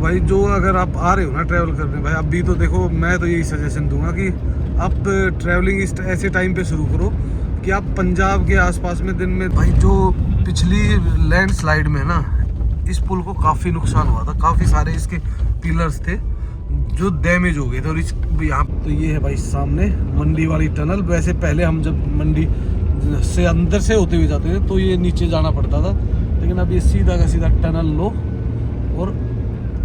भाई जो अगर आप आ रहे हो ना ट्रैवल करने, भाई अभी तो देखो मैं तो यही सजेशन दूंगा कि आप ट्रैवलिंग इस ऐसे टाइम पे शुरू करो कि आप पंजाब के आसपास में दिन में, भाई जो पिछली लैंडस्लाइड में ना इस पुल को काफ़ी नुकसान हुआ था, काफ़ी सारे इसके पिलर्स थे जो डैमेज हो गए थे। और इस यहाँ तो ये है भाई सामने मंडी वाली टनल। वैसे पहले हम जब मंडी से अंदर से होते हुए जाते थे तो ये नीचे जाना पड़ता था, लेकिन अब ये सीधा का सीधा टनल लो और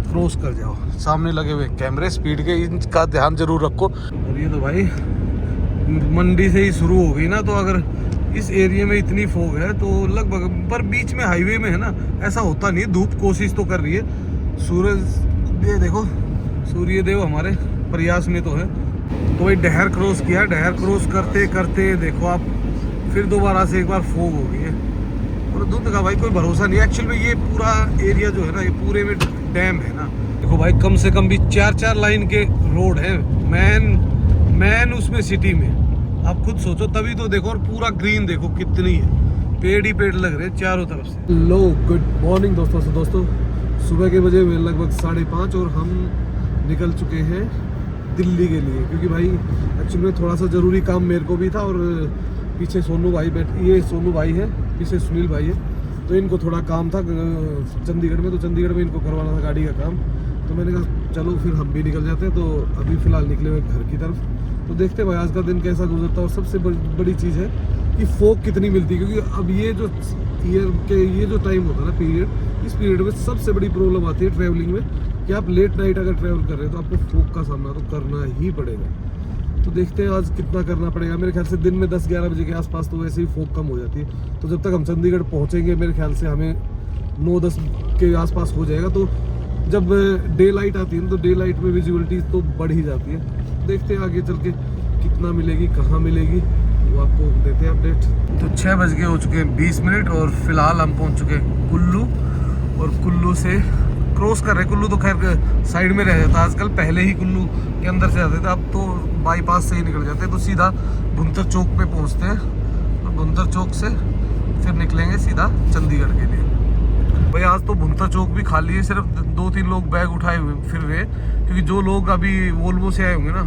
क्रॉस कर जाओ। सामने लगे हुए कैमरे स्पीड के, इनका ध्यान जरूर रखो। और ये तो भाई मंडी से ही शुरू हो गई ना, तो अगर इस एरिया में इतनी फॉग है तो लगभग, पर बीच में हाईवे में है ना ऐसा होता नहीं। धूप कोशिश तो कर रही है, सूरज ये देखो सूर्य देव हमारे प्रयास में तो है। तो भाई डहर क्रॉस किया, डहर क्रॉस करते करते देखो आप फिर दोबारा से एक बार फॉग हो गई है। और धुंध का भाई कोई भरोसा नहीं। एक्चुअल में ये पूरा एरिया जो है ना, ये पूरे में डैम है ना। देखो भाई कम से कम भी 4-4 लाइन के रोड है मैन उसमें सिटी में, आप खुद सोचो। तभी तो देखो, और पूरा ग्रीन देखो कितनी है, पेड़ ही पेड़ लग रहे हैं चारों तरफ से। लो गुड मॉर्निंग दोस्तों। सुबह के बजे लगभग 5:30 और हम निकल चुके हैं दिल्ली के लिए, क्योंकि भाई एक्चुअली में थोड़ा सा ज़रूरी काम मेरे को भी था। और पीछे सोनू भाई ये सोनू भाई है, पीछे सुनील भाई है, तो इनको थोड़ा काम था चंडीगढ़ में, तो चंडीगढ़ में इनको करवाना था गाड़ी का काम। तो मैंने कहा चलो फिर हम भी निकल जाते हैं। तो अभी फ़िलहाल निकले हुए घर की तरफ, तो देखते हैं भाई आज का दिन कैसा गुजरता है। और सबसे बड़ी चीज़ है कि फॉग कितनी मिलती है, क्योंकि अब ये जो ईयर के ये जो टाइम होता है ना पीरियड, इस पीरियड में सबसे बड़ी प्रॉब्लम आती है ट्रैवलिंग में कि आप लेट नाइट अगर ट्रैवल कर रहे हो तो आपको फॉग का सामना तो करना ही पड़ेगा। तो देखते हैं आज कितना करना पड़ेगा। मेरे ख्याल से दिन में 10-11 बजे के आसपास तो वैसे ही फॉग कम हो जाती है। तो जब तक हम चंडीगढ़ पहुँचेंगे मेरे ख्याल से हमें 9-10 के आसपास हो जाएगा। तो जब डे लाइट आती है ना, तो डे लाइट में विजिबिलिटी तो बढ़ ही जाती है। देखते हैं आगे चल के कितना मिलेगी, कहाँ मिलेगी, वो आपको देते हैं अपडेट। तो 6 बज के हो चुके हैं 20 मिनट और फिलहाल हम पहुंच चुके हैं कुल्लू। और कुल्लू से क्रॉस कर रहे हैं। कुल्लू तो खैर साइड में रह जाता आजकल, पहले ही कुल्लू के अंदर से जाते थे, अब तो बाईपास से ही निकल जाते हैं। तो सीधा भुंतर चौक पे पहुंचते हैं और भुंतर चौक से फिर निकलेंगे सीधा चंडीगढ़ के लिए। भाई आज तो भुंतर चौक भी खाली है, सिर्फ 2-3 लोग बैग उठाए हुए फिर रहे, क्योंकि जो लोग अभी वोल्वो से आए होंगे ना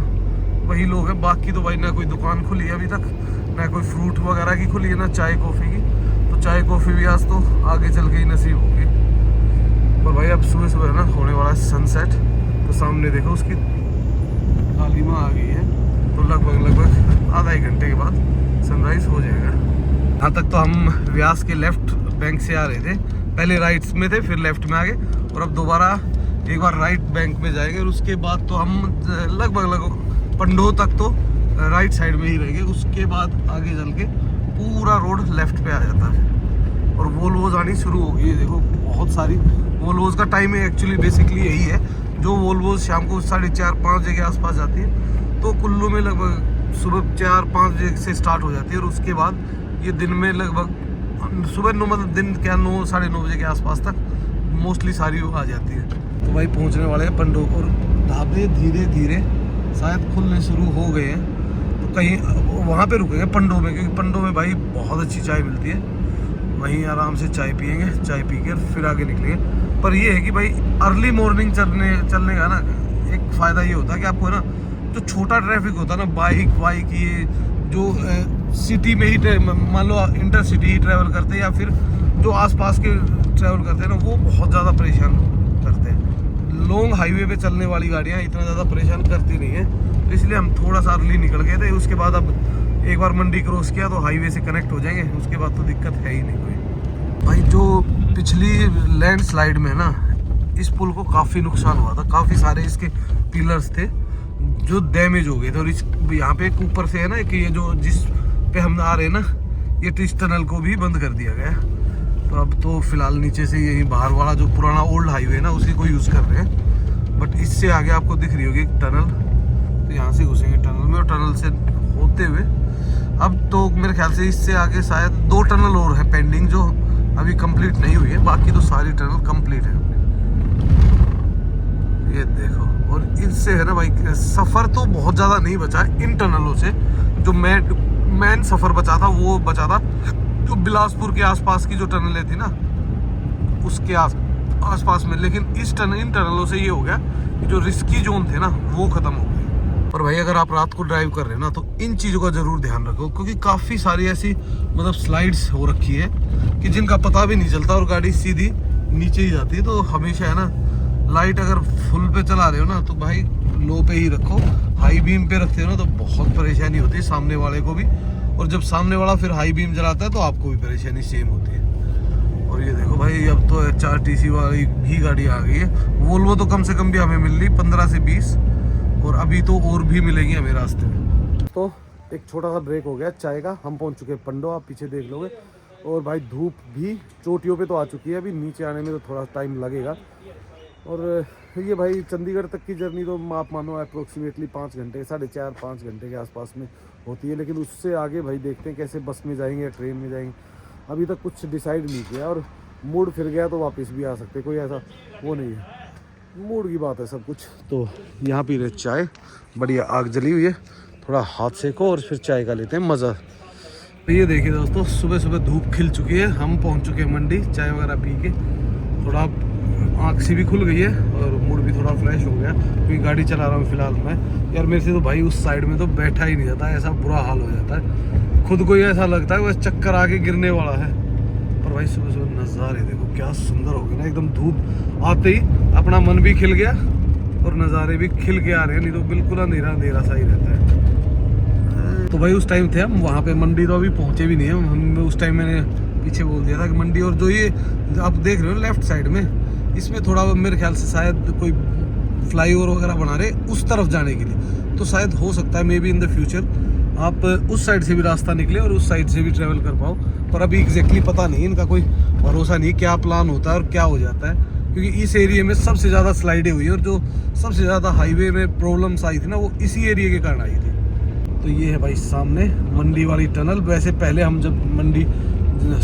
वही लोग हैं। बाकी तो भाई ना कोई दुकान खुली है अभी तक, ना कोई फ्रूट वगैरह की खुली है, ना चाय कॉफ़ी की। तो चाय कॉफ़ी भी आज तो आगे चल के ही नसीब होगी। और भाई अब सुबह सुबह ना होने वाला है सनसेट। तो सामने देखो उसकी लालिमा आ गई है, तो लगभग आधा 1 घंटे के बाद सनराइज हो जाएगा। यहाँ तक तो हम व्यास के लेफ्ट बैंक से आ रहे थे, पहले राइट में थे फिर लेफ्ट में आ गए, और अब दोबारा एक बार राइट बैंक में जाएंगे। और उसके बाद तो हम लगभग पंडो तक तो राइट साइड में ही रहेंगे। उसके बाद आगे चल के पूरा रोड लेफ्ट पे आ जाता है और वोल्वोज आनी शुरू हो गई है। देखो बहुत सारी वोल्वोज का टाइम है एक्चुअली बेसिकली यही है, जो वोल्वोज शाम को 4:30-5 बजे के आसपास जाती है। तो कुल्लू में लगभग सुबह 4-5 बजे से स्टार्ट हो जाती है, और उसके बाद ये दिन में लगभग सुबह 9 मतलब दिन क्या 9-9:30 बजे के आसपास तक मोस्टली सारी आ जाती है। तो भाई पहुँचने वाले हैं पंडो, और ढाबे धीरे धीरे शायद खुलने शुरू हो गए हैं। तो कहीं वहाँ पे रुकेंगे पंडो में, क्योंकि पंडो में भाई बहुत अच्छी चाय मिलती है। वहीं आराम से चाय पियेंगे, चाय पी कर फिर आगे निकलेंगे। पर ये है कि भाई अर्ली मॉर्निंग चलने का ना एक फ़ायदा ये होता है कि आपको है ना जो छोटा ट्रैफिक होता है ना, बाइक ये जो सिटी में ही मान लो इंटर सिटी ही ट्रैवल करते हैं या फिर जो आसपास के ट्रैवल करते हैं ना, वो बहुत ज़्यादा परेशान करते हैं। लॉन्ग हाईवे पे चलने वाली गाड़ियाँ इतना ज़्यादा परेशान करती नहीं है, तो इसलिए हम थोड़ा सा अर्ली निकल गए थे। उसके बाद अब एक बार मंडी क्रॉस किया तो हाईवे से कनेक्ट हो जाएंगे, उसके बाद तो दिक्कत है ही नहीं कोई। भाई जो पिछली लैंडस्लाइड में ना इस पुल को काफ़ी नुकसान हुआ था, काफ़ी सारे इसके पिलर्स थे जो डैमेज हो गए थे। और इस यहाँ पे एक ऊपर से है ना कि ये जो जिस पे हम आ रहे हैं ना, ये इस टनल को भी बंद कर दिया गया। तो अब तो फिलहाल नीचे से यही बाहर वाला जो पुराना ओल्ड हाईवे है ना उसी को यूज़ कर रहे हैं। बट इससे आगे आपको दिख रही होगी एक टनल, तो यहाँ से घुसेंगे टनल में, और टनल से होते हुए अब तो मेरे ख्याल से इससे आगे शायद 2 टनल और है पेंडिंग जो अभी कंप्लीट नहीं हुई है, बाकी तो सारी टनल कंप्लीट है। ये देखो, और इनसे है ना भाई सफ़र तो बहुत ज़्यादा नहीं बचा इन टनलों से। जो मेन सफ़र बचा था वो बचा था जो बिलासपुर के आसपास की जो टनलें थी ना उसके आसपास में, लेकिन इन टनलों से ये हो गया कि जो रिस्की जोन थे ना वो खत्म हो गए। और भाई अगर आप रात को ड्राइव कर रहे हैं ना तो इन चीज़ों का ज़रूर ध्यान रखो, क्योंकि काफ़ी सारी ऐसी मतलब स्लाइड्स हो रखी है कि जिनका पता भी नहीं चलता और गाड़ी सीधी नीचे ही जाती है। तो हमेशा है ना, लाइट अगर फुल पे चला रहे हो ना तो भाई लो पे ही रखो, हाई बीम पे रखते हो ना तो बहुत परेशानी होती है सामने वाले को भी, और जब सामने वाला फिर हाई बीम जलाता है तो आपको भी परेशानी सेम होती है। और ये देखो भाई अब तो HRTC वाली भी गाड़ी आ गई है। वोल्वो तो कम से कम भी हमें मिल रही 15 से 20, और अभी तो और भी मिलेंगी हमें रास्ते में। तो एक छोटा सा ब्रेक हो गया चाय का, हम पहुंच चुके हैं पंडो, आप पीछे देख लोगे। और भाई धूप भी चोटियों पे तो आ चुकी है, अभी नीचे आने में तो थोड़ा टाइम लगेगा। और ये भाई चंडीगढ़ तक की जर्नी तो आप मानो अप्रोक्सीमेटली 5 घंटे 4.5-5 घंटे के आसपास में होती है, लेकिन उससे आगे भाई देखते हैं कैसे बस में जाएंगे या ट्रेन में जाएंगे, अभी तक कुछ डिसाइड नहीं किया। और मूड फिर गया तो वापस भी आ सकते, कोई ऐसा वो नहीं है, मूड की बात है सब कुछ। तो यहाँ पी रहे चाय, बढ़िया आग जली हुई है, थोड़ा हाथ सेको और फिर चाय का लेते हैं मज़ा। तो ये देखिए दोस्तों, सुबह सुबह धूप खिल चुकी है, हम पहुँच चुके हैं मंडी, चाय वगैरह पी के थोड़ा आँख सी भी खुल गई है और मूड भी थोड़ा फ्रेश हो गया, क्योंकि गाड़ी चला रहा हूँ फिलहाल मैं। यार मेरे से तो भाई उस साइड में तो बैठा ही नहीं जाता, ऐसा बुरा हाल हो जाता है, खुद को ही ऐसा लगता है बस चक्कर आके गिरने वाला है। पर भाई सुबह सुबह नज़ारे देखो क्या सुंदर हो गए ना, एकदम धूप आते ही अपना मन भी खिल गया और नज़ारे भी खिल के आ रहे हैं, नहीं तो बिल्कुल अंधेरा अंधेरा सा ही रहता है। तो भाई उस टाइम थे हम वहाँ पे, मंडी तो अभी पहुँचे भी नहीं है हम। उस टाइम मैंने पीछे बोल दिया था कि मंडी, और जो ये आप देख रहे हो लेफ्ट साइड में, इसमें थोड़ा मेरे ख्याल से शायद कोई फ्लाईओवर वगैरह बना रहे उस तरफ जाने के लिए, तो शायद हो सकता है may be in the future आप उस साइड से भी रास्ता निकले और उस साइड से भी ट्रैवल कर पाओ। पर अभी एग्जैक्टली पता नहीं, इनका कोई भरोसा नहीं क्या प्लान होता है और क्या हो जाता है, क्योंकि इस एरिया में सबसे ज़्यादा स्लाइडें हुई और जो सबसे ज़्यादा हाईवे में प्रॉब्लम्स आई थी ना वो इसी एरिया के कारण आई थी। तो ये है भाई सामने मंडी वाली टनल। वैसे पहले हम जब मंडी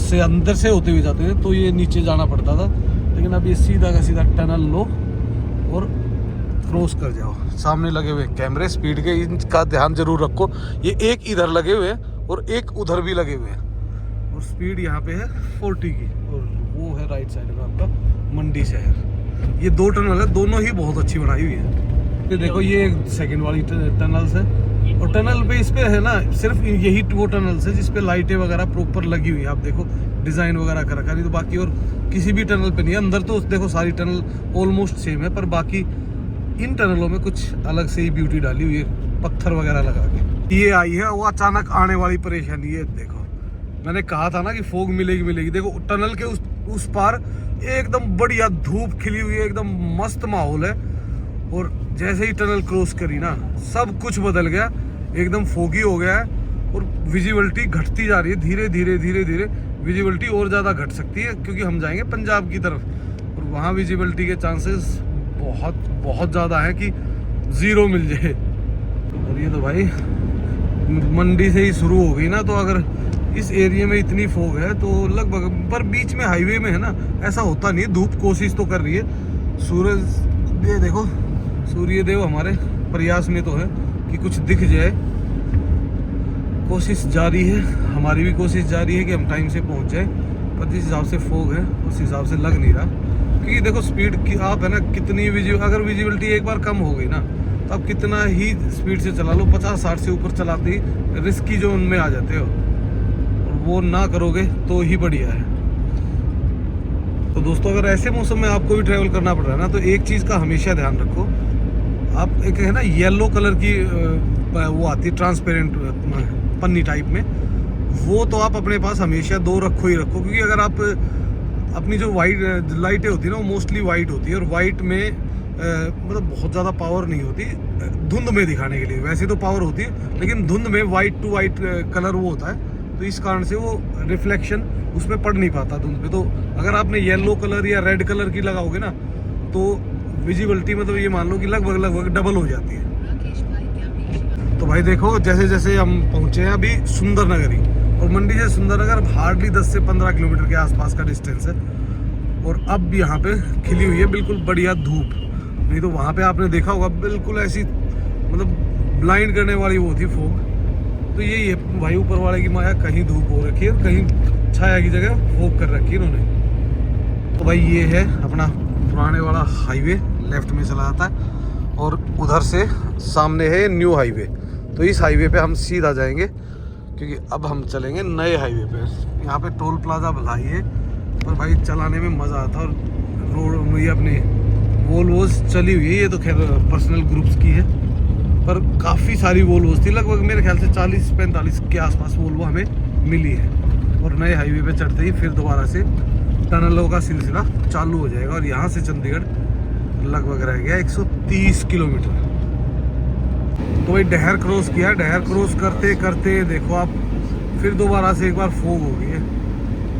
से अंदर से होते हुए जाते थे तो ये नीचे जाना पड़ता था, लेकिन अब ये सीधा का सीधा टनल लो और क्रॉस कर जाओ। सामने लगे हुए कैमरे स्पीड के, इनका ध्यान जरूर रखो, ये एक इधर लगे हुए हैं और एक उधर भी लगे हुए हैं, और स्पीड यहाँ पे है 40 की, और वो है राइट साइड में आपका मंडी शहर। ये 2 टनल है, दोनों ही बहुत अच्छी बनाई हुई है। ये देखो ये सेकंड वाली टनल्स है, और टनल पे इस पे है ना सिर्फ यही 2 टनल्स है जिसपे लाइटें वगैरह प्रॉपर लगी हुई है, आप देखो डिज़ाइन वगैरह कर रखा, नहीं तो बाकी और किसी भी टनल पे नहीं है। अंदर तो देखो सारी टनल ऑलमोस्ट सेम है, पर बाकी इन टनलों में कुछ अलग से ही ब्यूटी डाली हुई है, पत्थर वगैरह लगा के। ये आई है वो अचानक आने वाली परेशानी, ये देखो मैंने कहा था ना कि फोग मिलेगी। देखो टनल के उस पार एकदम बढ़िया धूप खिली हुई है, एकदम मस्त माहौल है, और जैसे ही टनल क्रॉस करी ना सब कुछ बदल गया, एकदम फोगी हो गया है और विजिबिलिटी घटती जा रही है धीरे धीरे। विजिबिलिटी और ज़्यादा घट सकती है क्योंकि हम जाएंगे पंजाब की तरफ, और वहाँ विजिबिलिटी के चांसेस बहुत ज़्यादा है कि 0 मिल जाए। और ये तो भाई मंडी से ही शुरू हो गई ना, तो अगर इस एरिया में इतनी फोग है तो लगभग, पर बीच में हाईवे में है ना ऐसा होता नहीं है। धूप कोशिश तो कर रही है, सूरज ये देखो सूर्यदेव हमारे प्रयास में तो है कि कुछ दिख जाए, कोशिश जारी है, हमारी भी कोशिश जारी है कि हम टाइम से पहुंच जाए, पर जिस हिसाब से फोग है उस हिसाब से लग नहीं रहा। क्योंकि देखो स्पीड की आप है ना कितनी अगर विजिबिलिटी एक बार कम हो गई ना तो आप कितना ही स्पीड से चला लो, 50-60 से ऊपर चलाते ही रिस्की जोन में आ जाते हो, वो ना करोगे तो ही बढ़िया है। तो दोस्तों अगर ऐसे मौसम में आपको भी ट्रैवल करना पड़ रहा है ना तो एक चीज़ का हमेशा ध्यान रखो, आप एक है ना येलो कलर की वो आती है ट्रांसपेरेंट पन्नी टाइप में, वो तो आप अपने पास हमेशा 2 रखो ही रखो, क्योंकि अगर आप अपनी जो वाइट लाइटें होती है ना वो मोस्टली वाइट होती है, और वाइट में मतलब बहुत ज़्यादा पावर नहीं होती धुंध में दिखाने के लिए, वैसे तो पावर होती है लेकिन धुंध में वाइट टू वाइट कलर वो होता है, तो इस कारण से वो रिफ्लेक्शन उसमें पड़ नहीं पाता धुंध पे। तो अगर आपने येलो कलर या रेड कलर की लगाओगे ना तो विजिबिलिटी मतलब ये मान लो कि लगभग डबल हो जाती है। तो भाई देखो जैसे जैसे हम पहुँचे हैं अभी सुंदर नगरी, और मंडी से सुंदर नगर हार्डली 10 से 15 किलोमीटर के आसपास का डिस्टेंस है, और अब भी यहाँ पे खिली हुई है बिल्कुल बढ़िया धूप, नहीं तो वहाँ पे आपने देखा होगा बिल्कुल ऐसी मतलब ब्लाइंड करने वाली वो थी फोग। तो यही है भाई ऊपर वाले की माया, कहीं धूप हो रखी है कहीं छाया की जगह फोग कर रखी है इन्होंने। तो भाई ये है अपना पुराने वाला हाईवे लेफ्ट में चला जाता है और उधर से सामने है न्यू हाईवे। तो इस हाईवे पे हम सीधा जाएंगे क्योंकि अब हम चलेंगे नए हाईवे पे। यहाँ पे टोल प्लाजा भला ही है पर भाई चलाने में मज़ा आता है। और रोड ये अपनी वोल्वोज चली हुई है, ये तो खैर पर्सनल ग्रुप्स की है पर काफ़ी सारी वोल्वोज थी, लगभग मेरे ख्याल से 40-45 के आसपास वोल्वो हमें मिली है। और नए हाईवे पे चढ़ते ही फिर दोबारा से टनलों का सिलसिला चालू हो जाएगा। और यहाँ से चंडीगढ़ लगभग रह गया 130 किलोमीटर। तो भाई डहर क्रॉस किया, डहर क्रॉस करते करते देखो आप फिर दोबारा से एक बार फोग हो गई है।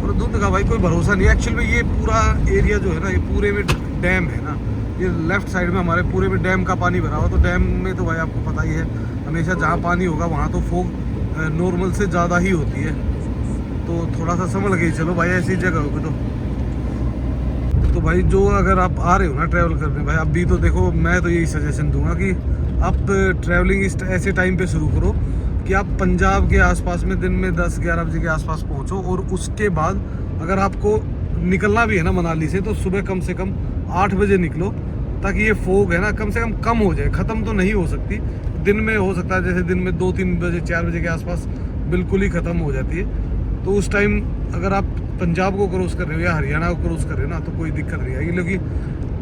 और धुंध का भाई कोई भरोसा नहीं। एक्चुअली में ये पूरा एरिया जो है ना, ये पूरे में डैम है ना, ये लेफ्ट साइड में हमारे पूरे में डैम का पानी भरा हुआ। तो डैम में तो भाई आपको पता ही है हमेशा जहाँ पानी होगा वहाँ तो फोग नॉर्मल से ज़्यादा ही होती है। तो थोड़ा सा संभल के चलो भाई ऐसी जगह होगी तो भाई जो अगर आप आ रहे हो ना ट्रैवल करने, भाई अभी तो देखो मैं तो यही सजेशन दूंगा कि आप ट्रैवलिंग ऐसे टाइम पे शुरू करो कि आप पंजाब के आसपास में दिन में 10-11 बजे के आसपास पहुंचो। और उसके बाद अगर आपको निकलना भी है ना मनाली से तो सुबह कम से कम 8 बजे निकलो ताकि ये फोग है ना कम से कम हो जाए। ख़त्म तो नहीं हो सकती, दिन में हो सकता है, जैसे दिन में 2-3 बजे 4 बजे के आसपास बिल्कुल ही ख़त्म हो जाती है। तो उस टाइम अगर आप पंजाब को क्रॉस कर रहे हो या हरियाणा को क्रॉस कर रहे हो ना तो कोई दिक्कत नहीं आएगी।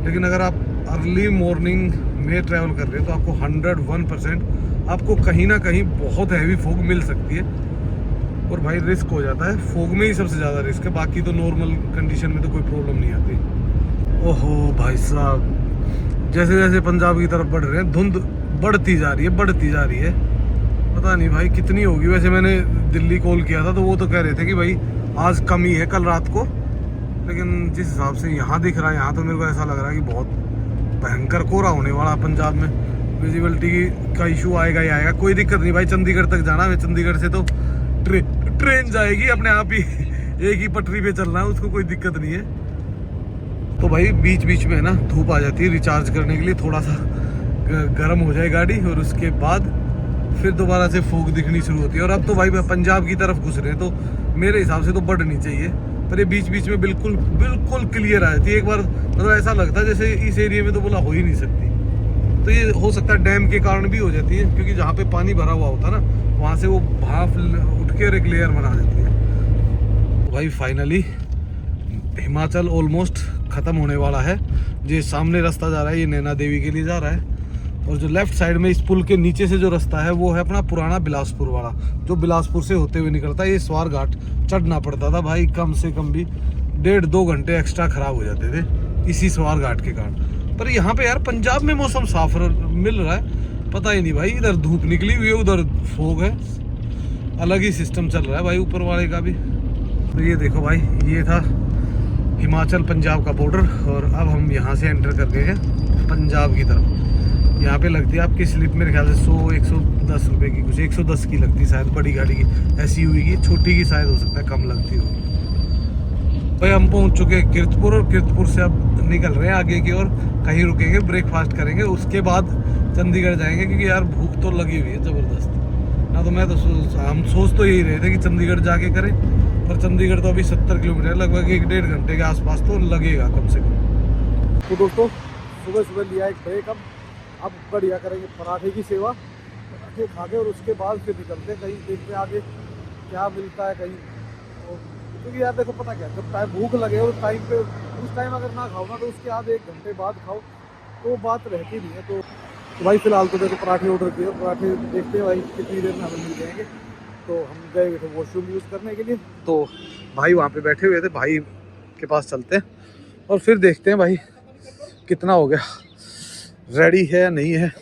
लेकिन अगर आप अर्ली मॉर्निंग में ट्रैवल कर रहे हो तो आपको 101% आपको कहीं ना कहीं बहुत हैवी फोग मिल सकती है। और भाई रिस्क हो जाता है, फोग में ही सबसे ज़्यादा रिस्क है, बाकी तो नॉर्मल कंडीशन में तो कोई प्रॉब्लम नहीं आती। ओहो भाई साहब, जैसे जैसे पंजाब की तरफ बढ़ रहे हैं धुंध बढ़ती जा रही है। पता नहीं भाई कितनी होगी। वैसे मैंने दिल्ली कॉल किया था तो वो तो कह रहे थे कि भाई आज कमी है कल रात को, लेकिन जिस हिसाब से यहाँ दिख रहा है यहाँ तो मेरे को ऐसा लग रहा है कि बहुत भयंकर कोहरा होने वाला पंजाब में। विजिबिलिटी का इशू आएगा ही आएगा। कोई दिक्कत नहीं भाई, चंडीगढ़ तक जाना है, चंडीगढ़ से तो ट्रेन जाएगी अपने आप ही, एक ही पटरी पे चलना है, उसको कोई दिक्कत नहीं है। तो भाई बीच बीच में है ना धूप आ जाती है रिचार्ज करने के लिए, थोड़ा सा गर्म हो जाए गाड़ी और उसके बाद फिर दोबारा से फोग दिखनी शुरू होती है। और अब तो भाई पंजाब की तरफ घुस रहे हैं तो मेरे हिसाब से तो बढ़नी चाहिए, पर ये बीच बीच में बिल्कुल क्लियर आ जाती है। एक बार मतलब ऐसा लगता है जैसे इस एरिया में तो बोला हो ही नहीं सकती। तो ये हो सकता है डैम के कारण भी हो जाती है, क्योंकि जहाँ पे पानी भरा हुआ होता है ना वहाँ से वो भाप उठ के एक लेयर बना देती है। भाई फाइनली हिमाचल ऑलमोस्ट ख़त्म होने वाला है। जो सामने रास्ता जा रहा है ये नैना देवी के लिए जा रहा है, और जो लेफ्ट साइड में इस पुल के नीचे से जो रास्ता है वो है अपना पुराना बिलासपुर वाला, जो बिलासपुर से होते हुए निकलता है। ये स्वार घाट चढ़ना पड़ता था भाई, कम से कम भी 1.5-2 घंटे एक्स्ट्रा खराब हो जाते थे इसी स्वार घाट के कारण। पर यहाँ पे यार पंजाब में मौसम साफ मिल रहा है, पता ही नहीं भाई, इधर धूप निकली हुई है उधर फोग है, अलग ही सिस्टम चल रहा है भाई ऊपर वाले का भी। तो ये देखो भाई ये था हिमाचल पंजाब का बॉर्डर, और अब हम यहाँ से एंटर कर गए हैं पंजाब की तरफ। यहाँ पे लगती है आपकी स्लिप मेरे ख्याल से 100-110 रुपये की, कुछ 110 की लगती है शायद बड़ी गाड़ी की, ऐसी हुई की, छोटी की शायद हो सकता है कम लगती हो। भाई हम पहुँच चुके हैं कीरतपुर, और कीरतपुर से अब निकल रहे हैं आगे की ओर, कहीं रुकेंगे ब्रेकफास्ट करेंगे, उसके बाद चंडीगढ़ जाएंगे, क्योंकि यार भूख तो लगी हुई है ज़बरदस्त ना। तो मैं तो हम सोच तो यही रहे थे कि चंडीगढ़ जाके करें, पर चंडीगढ़ तो अभी 70 किलोमीटर लगभग 1-1.5 घंटे के आसपास तो लगेगा कम से कम। तो दोस्तों सुबह सुबह लिया एक ब्रेक, अब बढ़िया करेंगे पराठे की सेवा, पराठे खा के और उसके बाद फिर निकलते हैं कहीं, देखते हैं आगे क्या मिलता है कहीं। क्योंकि यार देखो पता क्या, जब टाइम भूख लगे और टाइम पे उस टाइम अगर ना खाओ ना तो उसके बाद 1 घंटे बाद खाओ तो बात रहती नहीं है। तो भाई फिलहाल तो देखो पराठे ऑर्डर किए, पराठे देखते हैं भाई कितनी देर में हमें मिल जाएंगे। तो हम गए हुए थे वॉशरूम यूज़ करने के लिए, तो भाई वहाँ पे बैठे हुए थे, भाई के पास चलते हैं और फिर देखते हैं भाई कितना हो गया, रेडी है या नहीं है।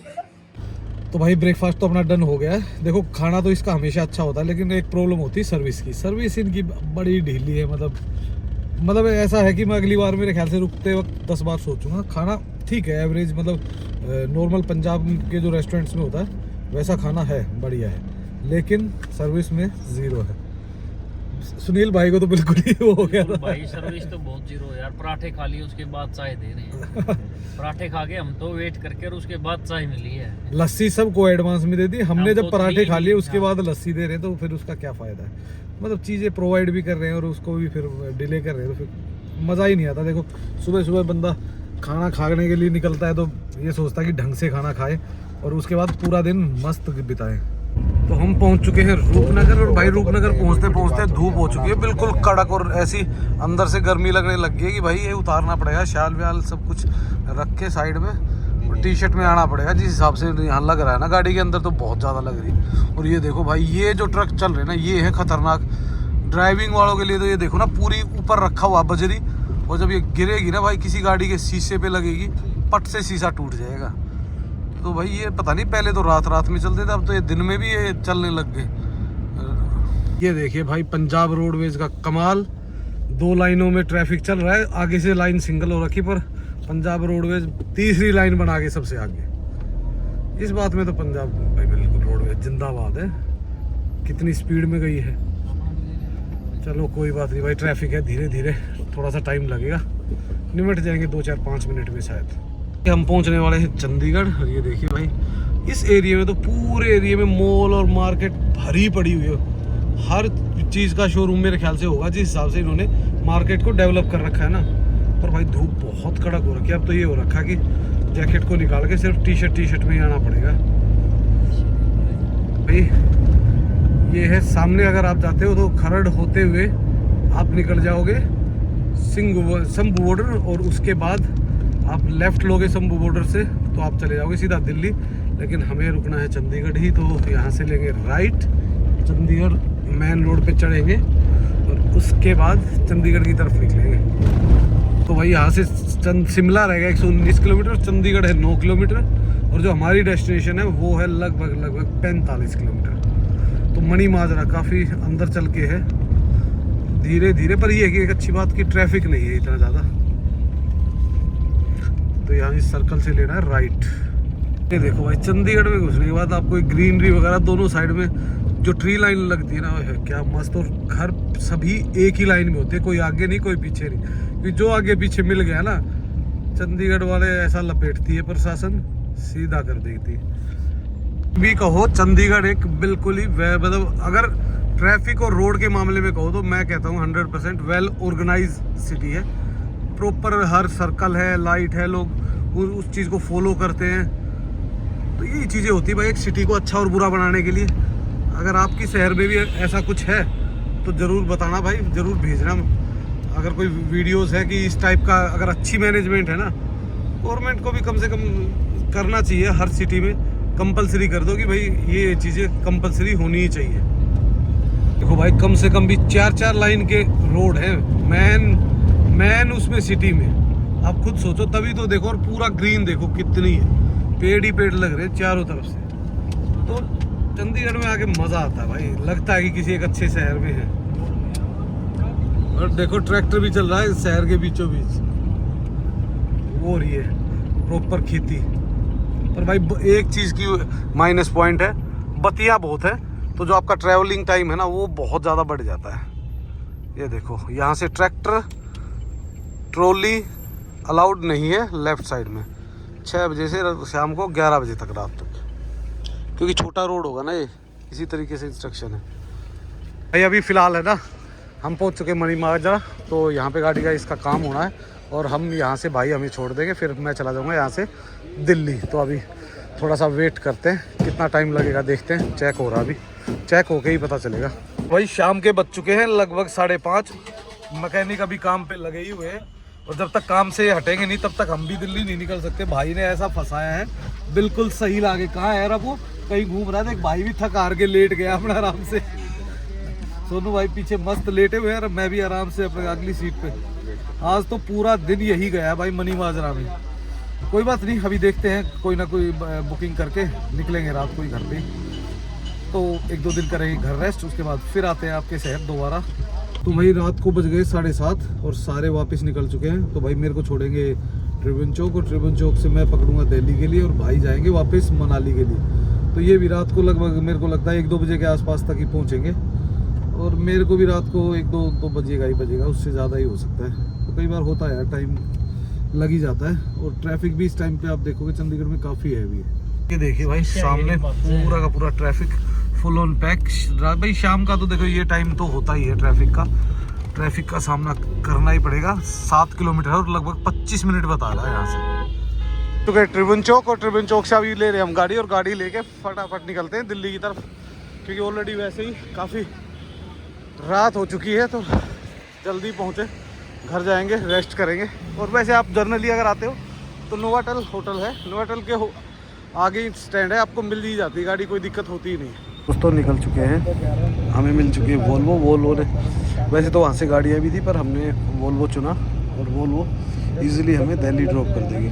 तो भाई ब्रेकफास्ट तो अपना डन हो गया है। देखो खाना तो इसका हमेशा अच्छा होता है, लेकिन एक प्रॉब्लम होती है सर्विस की। सर्विस इनकी बड़ी ढीली है, मतलब ऐसा है कि मैं अगली बार मेरे ख्याल से रुकते वक्त 10 बार सोचूंगा। खाना ठीक है एवरेज, मतलब नॉर्मल पंजाब के जो रेस्टोरेंट्स में होता है वैसा खाना है, बढ़िया है, लेकिन सर्विस में ज़ीरो है। सुनील भाई को तो बिल्कुल ही हो गया था भाई, सर्विस तो बहुत जीरो है यार। पराठे खा लिए उसके बाद चाय दे रहे हैं पराठे खा के हम तो वेट करके और उसके बाद चाय मिली है। लस्सी सबको एडवांस में दे दी हमने, जब पराठे खा लिए उसके बाद लस्सी दे रहे हैं तो फिर उसका क्या फ़ायदा है। मतलब चीज़ें प्रोवाइड भी कर रहे हैं और उसको भी फिर डिले कर रहे हैं, तो फिर मज़ा ही नहीं आता। देखो सुबह सुबह बंदा खाना खाने के लिए निकलता है तो ये सोचता है कि ढंग से खाना खाए और उसके बाद पूरा दिन मस्त बिताए। तो हम पहुंच चुके हैं रूपनगर, और भाई रूपनगर पहुंचते पहुंचते धूप हो चुकी है बिल्कुल कड़क, और ऐसी अंदर से गर्मी लगने लग गई है कि भाई ये उतारना पड़ेगा, शाल व्याल सब कुछ रख के साइड में, और टी शर्ट में आना पड़ेगा जिस हिसाब से यहाँ लग रहा है ना गाड़ी के अंदर, तो बहुत ज़्यादा लग रही है। और ये देखो भाई, ये जो ट्रक चल रहे हैं ना, ये है खतरनाक ड्राइविंग वालों के लिए। तो ये देखो ना, पूरी ऊपर रखा हुआ बजरी, और जब ये गिरेगी ना भाई किसी गाड़ी के शीशे पे लगेगी, पट से शीशा टूट जाएगा। तो भाई ये पता नहीं, पहले तो रात रात में चलते थे, अब तो ये दिन में भी ये चलने लग गए। ये देखिए भाई पंजाब रोडवेज का कमाल, 2 लाइनों में ट्रैफिक चल रहा है, आगे से लाइन सिंगल हो रखी, पर पंजाब रोडवेज तीसरी लाइन बना के सबसे आगे। इस बात में तो पंजाब भाई बिल्कुल रोडवेज जिंदाबाद है। कितनी स्पीड में गई है। चलो कोई बात नहीं भाई, ट्रैफिक है, धीरे धीरे थोड़ा सा टाइम लगेगा, निमट जाएंगे 2-4-5 मिनट में शायद। हम पहुंचने वाले हैं चंडीगढ़। और ये देखिए भाई, इस एरिया में तो पूरे एरिया में मॉल और मार्केट भरी पड़ी हुई है, हर चीज़ का शोरूम मेरे ख्याल से होगा, जिस हिसाब से इन्होंने मार्केट को डेवलप कर रखा है ना। पर भाई धूप बहुत कड़क हो रखी है, अब तो ये हो रखा कि जैकेट को निकाल के सिर्फ टी शर्ट में ही आना पड़ेगा भाई। ये है सामने, अगर आप जाते हो तो खरड़ होते हुए आप निकल जाओगे शंभू बॉर्डर, और उसके बाद आप लेफ्ट लोगे शंभू बॉर्डर से तो आप चले जाओगे सीधा दिल्ली। लेकिन हमें रुकना है चंडीगढ़ ही, तो यहाँ से लेंगे राइट, चंडीगढ़ मेन रोड पे चढ़ेंगे और उसके बाद चंडीगढ़ की तरफ निकलेंगे। तो भाई यहाँ से शिमला रहेगा 119 किलोमीटर, चंडीगढ़ है 9 किलोमीटर, और जो हमारी डेस्टिनेशन है वो है लगभग 45 किलोमीटर। तो मणि माजरा काफ़ी अंदर चल के है, धीरे धीरे। पर ये है कि एक अच्छी बात की ट्रैफिक नहीं है इतना ज़्यादा। तो यहाँ इस सर्कल से लेना है राइट। ये देखो भाई, चंडीगढ़ में घुसने के बाद आपको ग्रीनरी वगैरह दोनों साइड में जो ट्री लाइन लगती है ना, है क्या मस्त। और घर सभी एक ही लाइन में होते हैं, कोई आगे नहीं कोई पीछे नहीं, क्योंकि जो आगे पीछे मिल गया ना, चंडीगढ़ वाले ऐसा लपेटती है प्रशासन, सीधा कर देती भी। कहो चंडीगढ़ एक बिल्कुल ही मतलब अगर ट्रैफिक और रोड के मामले में कहो तो मैं कहता हूँ 100% वेल ऑर्गेनाइज सिटी है। प्रॉपर हर सर्कल है, लाइट है, लोग उस चीज़ को फॉलो करते हैं। तो यही चीज़ें होती है भाई एक सिटी को अच्छा और बुरा बनाने के लिए। अगर आपकी शहर में भी ऐसा कुछ है तो ज़रूर बताना भाई, ज़रूर भेजना। अगर कोई वीडियोस है कि इस टाइप का, अगर अच्छी मैनेजमेंट है ना, गवर्नमेंट को भी कम से कम करना चाहिए, हर सिटी में कंपलसरी कर दो कि भाई ये चीज़ें कंपलसरी होनी ही चाहिए। देखो भाई, कम से कम भी 4-4 लाइन के रोड हैं मैन उसमें सिटी में, आप खुद सोचो। तभी तो देखो, और पूरा ग्रीन देखो कितनी है, पेड़ ही पेड़ लग रहे हैं चारों तरफ से। तो चंडीगढ़ में आके मज़ा आता है भाई, लगता है कि किसी एक अच्छे शहर में है। और देखो ट्रैक्टर भी चल रहा है शहर के बीचों बीच, वो रही है प्रॉपर खेती। पर भाई एक चीज़ की माइनस पॉइंट है, बत्तियाँ बहुत है, तो जो आपका ट्रैवलिंग टाइम है ना वो बहुत ज़्यादा बढ़ जाता है। ये देखो, यहाँ से ट्रैक्टर ट्रॉली अलाउड नहीं है लेफ़्ट साइड में, 6 बजे से शाम को 11 बजे तक, रात तक, क्योंकि छोटा रोड होगा ना ये, इसी तरीके से इंस्ट्रक्शन है भाई। अभी फ़िलहाल है ना, हम पहुंच चुके मणि माजरा, तो यहाँ पे गाड़ी का इसका काम होना है, और हम यहाँ से भाई हमें छोड़ देंगे, फिर मैं चला जाऊँगा यहाँ से दिल्ली। तो अभी थोड़ा सा वेट करते हैं, कितना टाइम लगेगा देखते हैं। चेक हो रहा, अभी चेक होके ही पता चलेगा। भाई शाम के बज चुके हैं लगभग 5:30, मैकेनिक अभी काम पे लगे ही हुए हैं, और जब तक काम से हटेंगे नहीं तब तक हम भी दिल्ली नहीं निकल सकते। भाई ने ऐसा फंसाया है, बिल्कुल सही लागे। कहाँ है वो, कहीं घूम रहा था। एक भाई भी थक हार के लेट गया अपना आराम से। सोनू भाई पीछे मस्त लेटे हुए हैं, और मैं भी आराम से अपने अगली सीट पे। आज तो पूरा दिन यही गया भाई मणि माजरा में। कोई बात नहीं, अभी देखते हैं, कोई ना कोई बुकिंग करके निकलेंगे रात को ही घर पे। तो 1-2 दिन करेंगे घर रेस्ट, उसके बाद फिर आते हैं आपके शहर दोबारा। तो भाई रात को बज गए 7:30 और सारे वापस निकल चुके हैं। तो भाई मेरे को छोड़ेंगे ट्रिब्यून चौक, और ट्रिब्यून चौक से मैं पकड़ूंगा दिल्ली के लिए, और भाई जाएंगे वापस मनाली के लिए। तो ये भी रात को लगभग मेरे को लगता है 1-2 बजे के आसपास तक ही पहुँचेंगे, और मेरे को भी रात को 1-2 बजेगा ही बजेगा, उससे ज़्यादा ही हो सकता है। तो कई बार होता है यार, टाइम लग ही जाता है। और ट्रैफिक भी इस टाइम पे आप देखोगे चंडीगढ़ में काफ़ी हैवी है। ये देखिए भाई सामने पूरा का पूरा ट्रैफिक फुल ऑन पैक। भाई शाम का तो देखो ये टाइम तो होता ही है ट्रैफिक का, ट्रैफिक का सामना करना ही पड़ेगा। 7 किलोमीटर और लगभग 25 मिनट बता रहा है यहाँ से। तो गए ट्रिब्यून चौक, और ट्रिब्यून चौक से अभी ले रहे हैं हम गाड़ी, और गाड़ी लेके फटाफट निकलते हैं दिल्ली की तरफ, क्योंकि ऑलरेडी वैसे ही काफ़ी रात हो चुकी है, तो जल्दी पहुँचे, घर जाएंगे, रेस्ट करेंगे। और वैसे आप जर्नली अगर आते हो तो नोवाटेल होटल है, नोवाटेल के आगे ही स्टैंड है, आपको मिल ही जाती है गाड़ी, कोई दिक्कत होती ही नहीं। दोस्तों निकल चुके हैं, हमें मिल चुकी है वोल्वो ने, वैसे तो वहाँ से गाड़ियाँ भी थी पर हमने वोल्वो चुना, और वोल्वो इजीली हमें दिल्ली ड्रॉप कर देगी।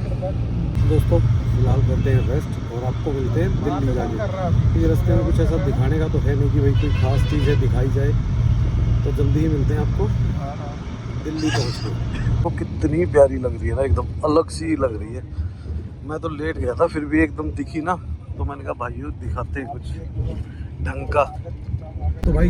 दोस्तों फिलहाल करते हैं रेस्ट, और आपको मिलते हैं दिल्ली जाके, क्योंकि रास्ते में कुछ ऐसा दिखाने का तो है नहीं कि भाई कोई खास चीज़ है दिखाई जाए, तो जल्दी ही मिलते हैं आपको दिल्ली पहुँच के। तो कितनी प्यारी लग रही है ना, एकदम अलग सी लग रही है। मैं तो लेट गया था, फिर भी एकदम दिखी ना, तो मैंने कहा भाइयों दिखाते हैं कुछ ढंग का। तो भाई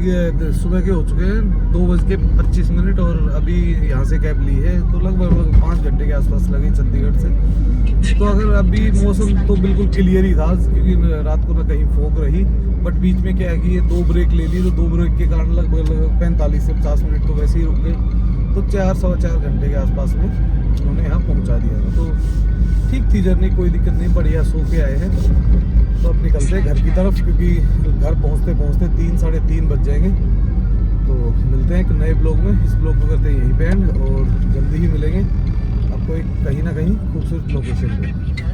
सुबह के हो चुके हैं 2:25, और अभी यहाँ से कैब ली है, तो लगभग 5 घंटे के आसपास लगे चंडीगढ़ से। तो अगर अभी मौसम तो बिल्कुल क्लियर ही था, क्योंकि रात को ना कहीं फॉग रही, बट बीच में क्या है कि ये 2 ब्रेक ले ली, तो 2 ब्रेक के कारण लगभग 45 से 50 मिनट तो वैसे ही रुक गए, तो 4-4.25 घंटे के आसपास में उन्होंने यहाँ पहुँचा दिया। तो ठीक थी जर्नी, कोई दिक्कत नहीं, बढ़िया सो के आए हैं। तो अब निकलते हैं घर की तरफ, क्योंकि घर पहुँचते पहुँचते 3-3:30 बज जाएंगे। तो मिलते हैं एक नए ब्लॉग में, इस ब्लॉग को करते हैं यहीं पे एंड, और जल्दी ही मिलेंगे आपको एक कहीं ना कहीं खूबसूरत लोकेशन पे।